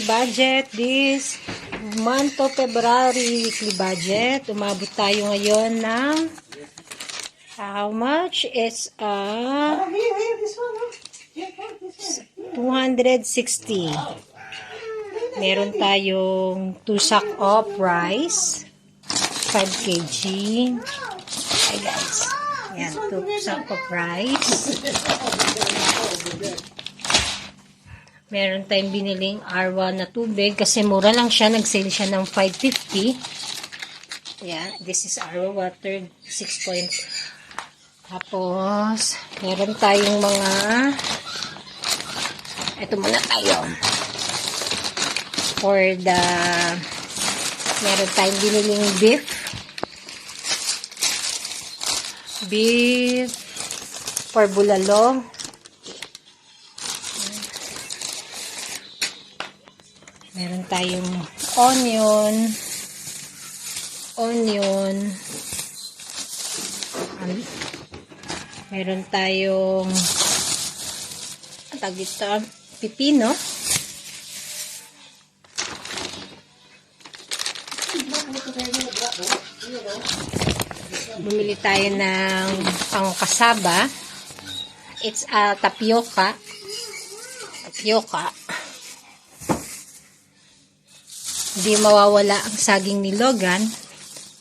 weekly budget. This month of February, weekly budget. Umabot tayo ngayon ng how much? It's 260. Meron tayong 2 sack of rice, 5 kg. Hi guys. Yan, 2 sack of rice. Meron tayong biniling R1 na tubig kasi mura lang siya. Nag-sale siya ng 550. Yan, this is RO water 6 point. Tapos, meron tayong mga ito muna tayo. For the meron tayong biniling beef for bulalo. Meron tayong onion, meron tayong pipino, bumili tayo ng pangkasaba. It's tapioca. Hindi mawawala ang saging ni Logan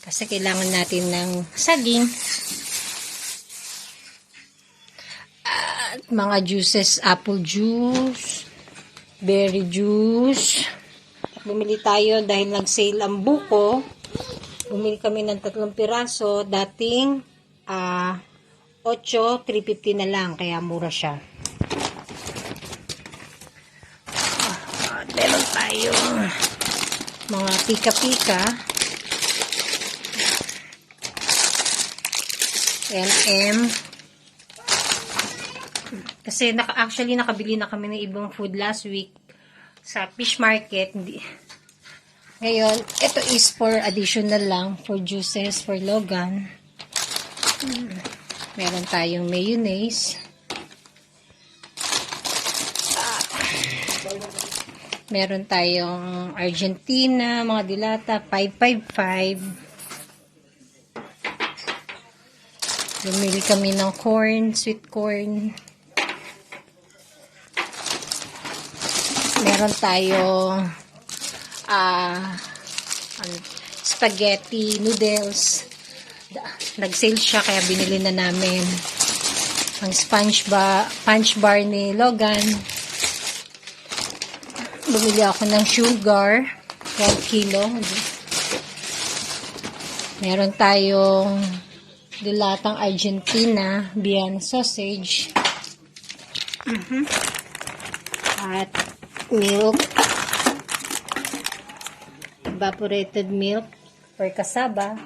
kasi kailangan natin ng saging. At mga juices, apple juice, berry juice. Bumili tayo dahil nag-sale ang buko. Bumili kami ng 3 piraso. Dating 8, 350 na lang. Kaya mura siya. Meron tayong mga pika-pika. M&M. Kasi actually nakabili na kami ng ibang food last week sa fish market. Ngayon, ito is for additional lang for juices for Logan. Meron tayong mayonnaise. Meron tayong Argentina, mga dilata, 555. Bumili kami ng corn, sweet corn. Meron tayong spaghetti noodles. Nag-sale siya kaya binili na namin. Ang punch bar ni Logan. Bumili ako ng sugar, 1 kilo. Meron tayong dilatang Argentina, Vienna sausage. At milk. Evaporated milk for kasaba.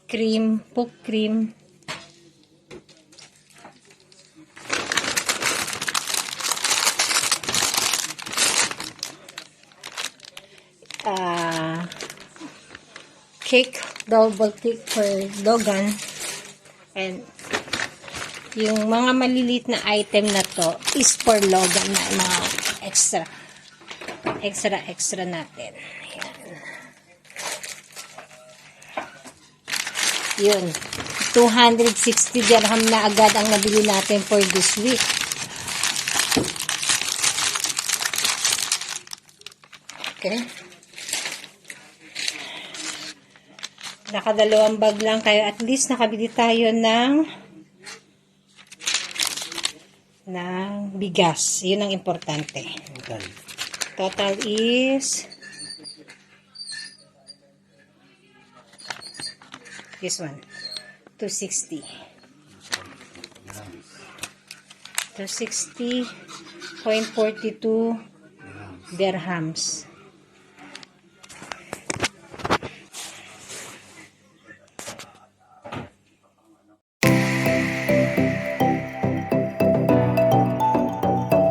Cream, poop cream. Cake, double cake for Logan. And yung mga maliliit na item na to is for Logan na mga extra natin. Yun. 260 dirham na agad ang nabili natin for this week. Okay. Nakadalawang bag lang tayo. At least nakabili tayo ng bigas. Yun ang importante. Total is this one. 260. 260.42 dirhams.